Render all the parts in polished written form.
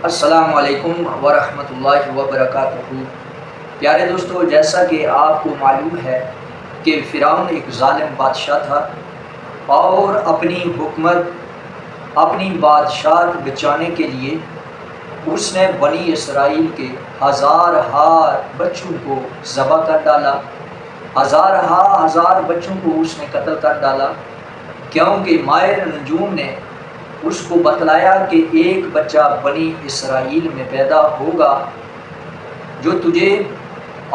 السلام علیکم ورحمۃ اللہ وبرکاتہ۔ پیارے دوستو، جیسا کہ آپ کو معلوم ہے کہ فرعون ایک ظالم بادشاہ تھا اور اپنی حکمت، اپنی بادشاہت بچانے کے لیے اس نے بنی اسرائیل کے ہزار بچوں کو ذبح کر ڈالا، ہزار بچوں کو اس نے قتل کر ڈالا، کیونکہ ماہر نجوم نے اس کو بتلایا کہ ایک بچہ بنی اسرائیل میں پیدا ہوگا جو تجھے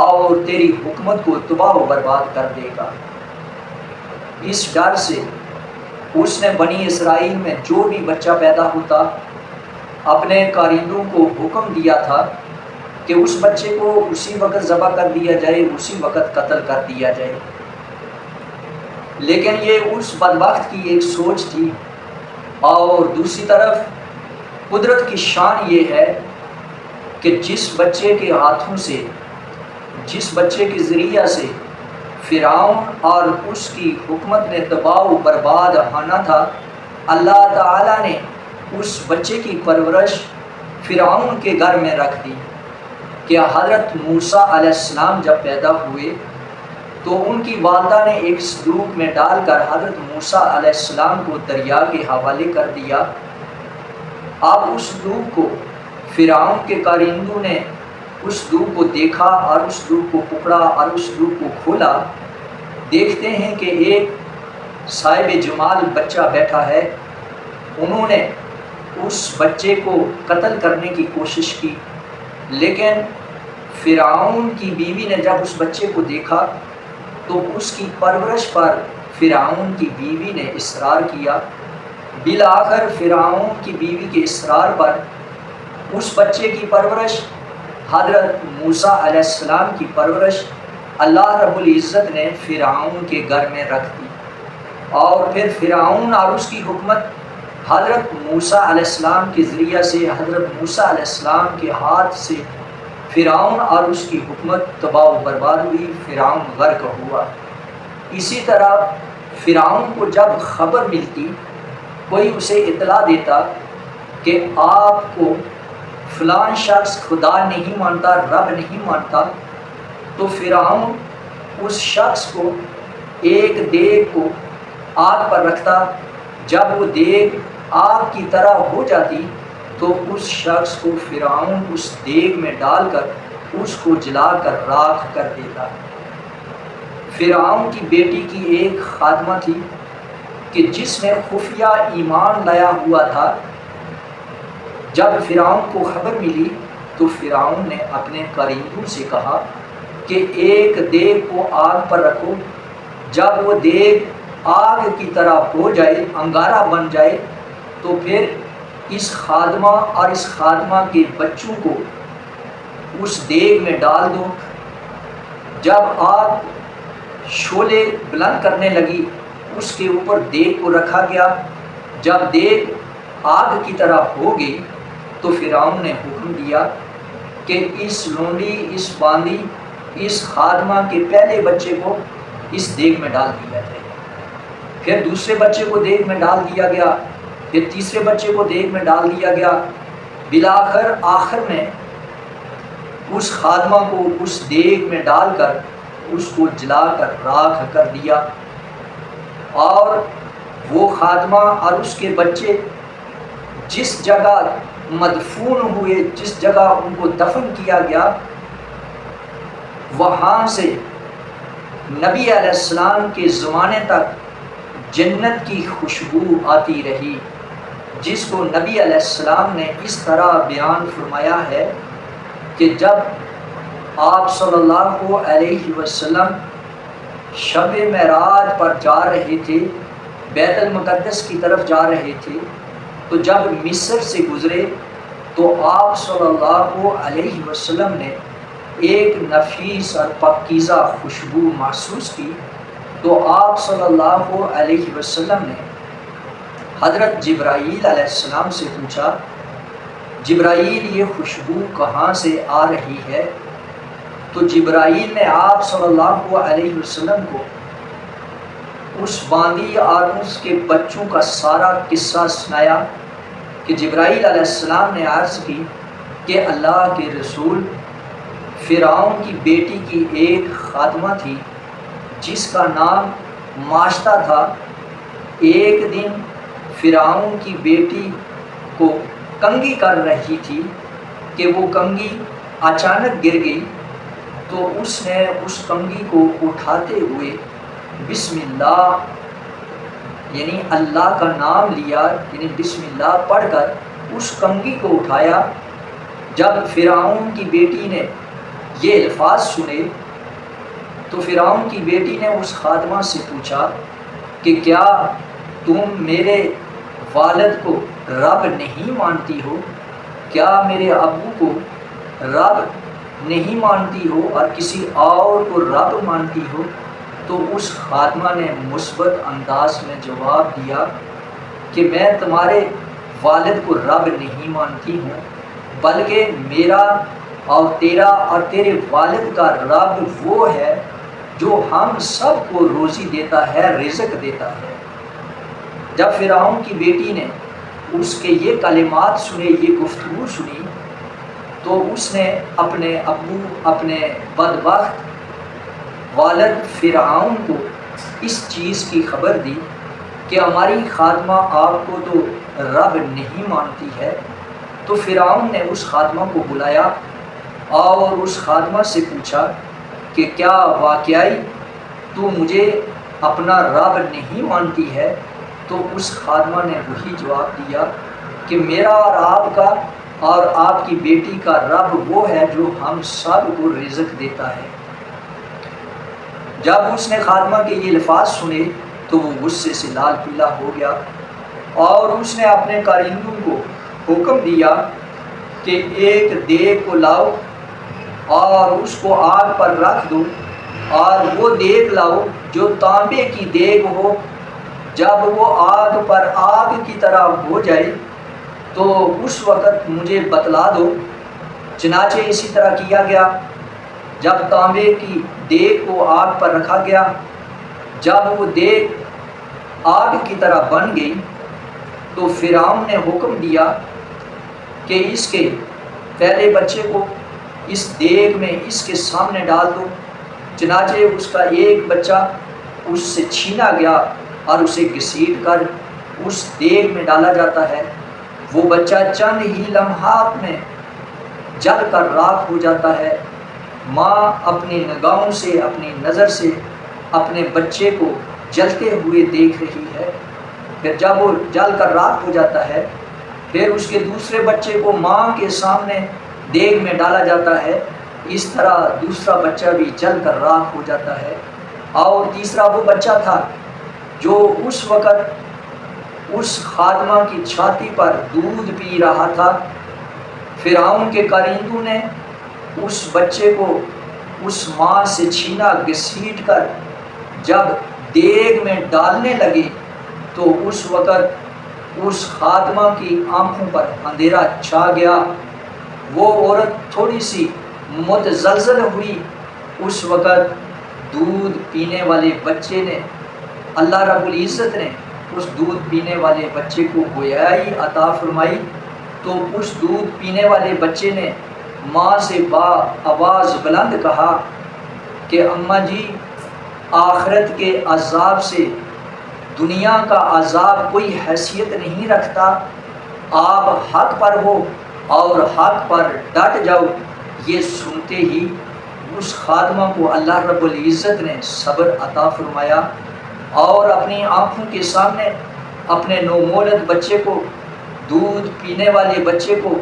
اور تیری حکمت کو تباہ و برباد کر دے گا۔ اس ڈر سے اس نے بنی اسرائیل میں جو بھی بچہ پیدا ہوتا اپنے کارندوں کو حکم دیا تھا کہ اس بچے کو اسی وقت ذبح کر دیا جائے، اسی وقت قتل کر دیا جائے۔ لیکن یہ اس بدبخت کی ایک سوچ تھی، اور دوسری طرف قدرت کی شان یہ ہے کہ جس بچے کے ہاتھوں سے، جس بچے کے ذریعہ سے فرعون اور اس کی حکمت نے تباہ و برباد ہونا تھا، اللہ تعالیٰ نے اس بچے کی پرورش فرعون کے گھر میں رکھ دی کہ حضرت موسیٰ علیہ السلام جب پیدا ہوئے تو ان کی والدہ نے ایک صندوق میں ڈال کر حضرت موسیٰ علیہ السلام کو دریا کے حوالے کر دیا۔ اب اس صندوق کو فرعون کے کارندوں نے اس صندوق کو دیکھا اور اس صندوق کو پکڑا اور اس صندوق کو کھولا۔ دیکھتے ہیں کہ ایک صاحب جمال بچہ بیٹھا ہے۔ انہوں نے اس بچے کو قتل کرنے کی کوشش کی، لیکن فرعون کی بیوی نے جب اس بچے کو دیکھا تو اس کی پرورش پر فرعون کی بیوی نے اصرار کیا۔ بالآخر فرعون کی بیوی کے اصرار پر اس بچے کی پرورش، حضرت موسیٰ علیہ السلام کی پرورش اللہ رب العزت نے فرعون کے گھر میں رکھ دی، اور پھر فرعون اور اس کی حکمت حضرت موسیٰ علیہ السلام کے ذریعہ سے، حضرت موسیٰ علیہ السلام کے ہاتھ سے فرعون اور اس کی حکمت تباہ و برباد ہوئی، فرعون غرق ہوا۔ اسی طرح فرعون کو جب خبر ملتی، کوئی اسے اطلاع دیتا کہ آپ کو فلان شخص خدا نہیں مانتا، رب نہیں مانتا، تو فرعون اس شخص کو ایک دیگ کو آگ پر رکھتا۔ جب وہ دیگ آگ کی طرح ہو جاتی تو اس شخص کو فرعون اس دیگ میں ڈال کر اس کو جلا کر راکھ کر دیتا۔ فرعون کی بیٹی کی ایک خادمہ تھی کہ جس نے خفیہ ایمان لایا ہوا تھا۔ جب فرعون کو خبر ملی تو فرعون نے اپنے کارندوں سے کہا کہ ایک دیگ کو آگ پر رکھو، جب وہ دیگ آگ کی طرح ہو جائے، انگارہ بن جائے، تو پھر اس خادمہ اور اس خادمہ کے بچوں کو اس دیگ میں ڈال دو۔ جب آگ شعلے بلند کرنے لگی، اس کے اوپر دیگ کو رکھا گیا۔ جب دیگ آگ کی طرح ہو گئی تو فرعون نے حکم دیا کہ اس لونڈی، اس باندی، اس خادمہ کے پہلے بچے کو اس دیگ میں ڈال دیا جائے۔ پھر دوسرے بچے کو دیگ میں ڈال دیا گیا، پھر تیسرے بچے کو دیگ میں ڈال دیا گیا۔ بالآخر آخر میں اس خادمہ کو اس دیگ میں ڈال کر اس کو جلا کر راکھ کر دیا، اور وہ خادمہ اور اس کے بچے جس جگہ مدفون ہوئے، جس جگہ ان کو دفن کیا گیا، وہاں سے نبی علیہ السلام کے زمانے تک جنت کی خوشبو آتی رہی، جس کو نبی علیہ السلام نے اس طرح بیان فرمایا ہے کہ جب آپ صلی اللہ علیہ وسلم شب معراج پر جا رہے تھے، بیت المقدس کی طرف جا رہے تھے، تو جب مصر سے گزرے تو آپ صلی اللہ علیہ وسلم نے ایک نفیس اور پاکیزہ خوشبو محسوس کی، تو آپ صلی اللہ علیہ وسلم نے حضرت جبرائیل علیہ السلام سے پوچھا، جبرائیل یہ خوشبو کہاں سے آ رہی ہے؟ تو جبرائیل نے آپ صلی اللہ علیہ وسلم کو اس باندی اور اس کے بچوں کا سارا قصہ سنایا کہ جبرائیل علیہ السلام نے عرض کی کہ اللہ کے رسول، فرعون کی بیٹی کی ایک خادمہ تھی جس کا نام ماشطہ تھا۔ ایک دن فرعون کی بیٹی کو کنگھی کر رہی تھی کہ وہ کنگھی اچانک گر گئی، تو اس نے اس کنگھی کو اٹھاتے ہوئے بسم اللہ یعنی اللہ کا نام لیا، یعنی بسم اللہ پڑھ کر اس کنگھی کو اٹھایا۔ جب فرعون کی بیٹی نے یہ الفاظ سنے تو فرعون کی بیٹی نے اس خادمہ سے پوچھا کہ کیا تم میرے والد کو رب نہیں مانتی ہو؟ کیا میرے ابو کو رب نہیں مانتی ہو اور کسی اور کو رب مانتی ہو؟ تو اس خادمہ نے مثبت انداز میں جواب دیا کہ میں تمہارے والد کو رب نہیں مانتی ہوں، بلکہ میرا اور تیرا اور تیرے والد کا رب وہ ہے جو ہم سب کو روزی دیتا ہے، رزق دیتا ہے۔ جب فرعون کی بیٹی نے اس کے یہ کلمات سنے، یہ گفتگو سنی، تو اس نے اپنے ابو، اپنے بدبخت والد فرعون کو اس چیز کی خبر دی کہ ہماری خادمہ آپ کو تو رب نہیں مانتی ہے۔ تو فرعون نے اس خادمہ کو بلایا اور اس خادمہ سے پوچھا کہ کیا واقعی تو مجھے اپنا رب نہیں مانتی ہے؟ تو اس خادمہ نے وہی جواب دیا کہ میرا اور آپ کا اور آپ کی بیٹی کا رب وہ ہے جو ہم سب کو رزق دیتا ہے۔ جب اس نے خادمہ کے یہ الفاظ سنے تو وہ غصے سے لال پیلا ہو گیا اور اس نے اپنے کارندوں کو حکم دیا کہ ایک دیگ کو لاؤ اور اس کو آگ پر رکھ دو، اور وہ دیگ لاؤ جو تانبے کی دیگ ہو۔ جب وہ آگ پر آگ کی طرح ہو جائے تو اس وقت مجھے بتلا دو۔ چنانچہ اسی طرح کیا گیا۔ جب تانبے کی دیگ کو آگ پر رکھا گیا، جب وہ دیگ آگ کی طرح بن گئی تو فرعون نے حکم دیا کہ اس کے پہلے بچے کو اس دیگ میں اس کے سامنے ڈال دو۔ چنانچہ اس کا ایک بچہ اس سے چھینا گیا اور اسے گھسیٹ کر اس دیگ میں ڈالا جاتا ہے۔ وہ بچہ چند ہی لمحات میں جل کر راکھ ہو جاتا ہے۔ ماں اپنی نگاہوں سے، اپنی نظر سے اپنے بچے کو جلتے ہوئے دیکھ رہی ہے۔ پھر جب وہ جل کر راکھ ہو جاتا ہے، پھر اس کے دوسرے بچے کو ماں کے سامنے دیگ میں ڈالا جاتا ہے۔ اس طرح دوسرا بچہ بھی جل کر راکھ ہو جاتا ہے۔ اور تیسرا وہ بچہ تھا جو اس وقت اس خادمہ کی چھاتی پر دودھ پی رہا تھا۔ فرعون کے کارندوں نے اس بچے کو اس ماں سے چھینا، گھسیٹ کر جب دیگ میں ڈالنے لگے تو اس وقت اس خادمہ کی آنکھوں پر اندھیرا چھا گیا۔ وہ عورت تھوڑی سی متزلزل ہوئی۔ اس وقت دودھ پینے والے بچے نے، اللہ رب العزت نے اس دودھ پینے والے بچے کو گویائی عطا فرمائی۔ تو اس دودھ پینے والے بچے نے ماں سے با آواز بلند کہا کہ اماں جی، آخرت کے عذاب سے دنیا کا عذاب کوئی حیثیت نہیں رکھتا۔ آپ حق پر ہو اور حق پر ڈٹ جاؤ۔ یہ سنتے ہی اس خادمہ کو اللہ رب العزت نے صبر عطا فرمایا اور اپنی آنکھوں کے سامنے اپنے نومولد بچے کو، دودھ پینے والے بچے کو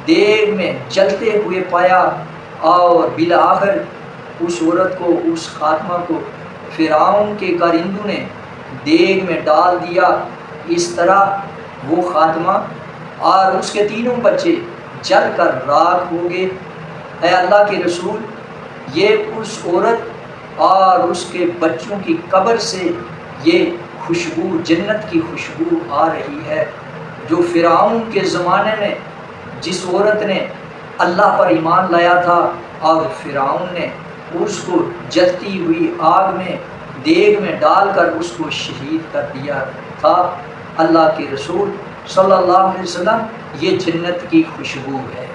دیگ میں جلتے ہوئے پایا، اور بالآخر اس عورت کو، اس خادمہ کو فرعون کے کارندوں نے دیگ میں ڈال دیا۔ اس طرح وہ خادمہ اور اس کے تینوں بچے جل کر راکھ ہو گئے۔ اے اللہ کے رسول، یہ اس عورت اور اس کے بچوں کی قبر سے یہ خوشبو، جنت کی خوشبو آ رہی ہے، جو فرعون کے زمانے میں جس عورت نے اللہ پر ایمان لایا تھا اور فرعون نے اس کو جلتی ہوئی آگ میں دیگ میں ڈال کر اس کو شہید کر دیا تھا۔ اللہ کے رسول صلی اللہ علیہ وسلم یہ جنت کی خوشبو ہے۔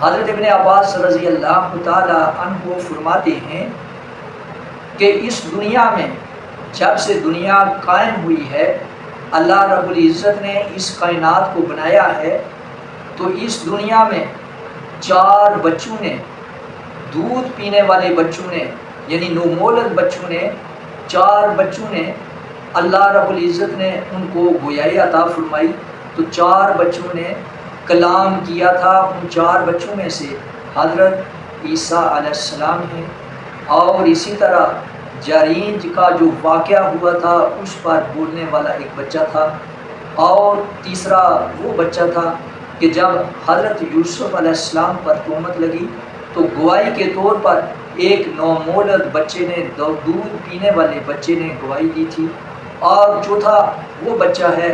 حضرت ابن عباس رضی اللہ تعالی عنہ فرماتے ہیں کہ اس دنیا میں جب سے دنیا قائم ہوئی ہے، اللہ رب العزت نے اس کائنات کو بنایا ہے، تو اس دنیا میں 4 بچوں نے، دودھ پینے والے بچوں نے، یعنی نومولد بچوں نے، 4 بچوں نے اللہ رب العزت نے ان کو گویائی عطا فرمائی، تو 4 بچوں نے کلام کیا تھا۔ ان 4 بچوں میں سے حضرت عیسیٰ علیہ السلام ہیں، اور اسی طرح جارینج کا جو واقعہ ہوا تھا اس پر بولنے والا ایک بچہ تھا، اور تیسرا وہ بچہ تھا کہ جب حضرت یوسف علیہ السلام پر تہمت لگی تو گواہی کے طور پر ایک نومولد بچے نے، دودھ پینے والے بچے نے گواہی دی تھی، اور چوتھا وہ بچہ ہے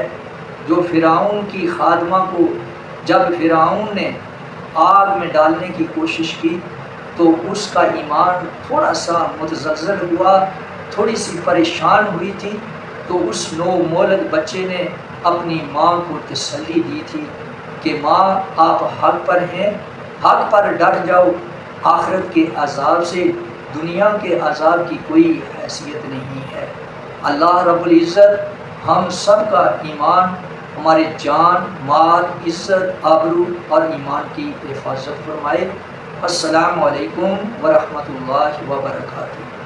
جو فرعون کی خادمہ کو جب فرعون نے آگ میں ڈالنے کی کوشش کی تو اس کا ایمان تھوڑا سا متزلزل ہوا، تھوڑی سی پریشان ہوئی تھی، تو اس نومولد بچے نے اپنی ماں کو تسلی دی تھی کہ ماں آپ حق پر ہیں، حق پر ڈٹ جاؤ، آخرت کے عذاب سے دنیا کے عذاب کی کوئی حیثیت نہیں ہے۔ اللہ رب العزت ہم سب کا ایمان، ہمارے جان، مال، عزت، آبرو اور ایمان کی حفاظت فرمائے۔ السلام علیکم ورحمۃ اللہ وبرکاتہ۔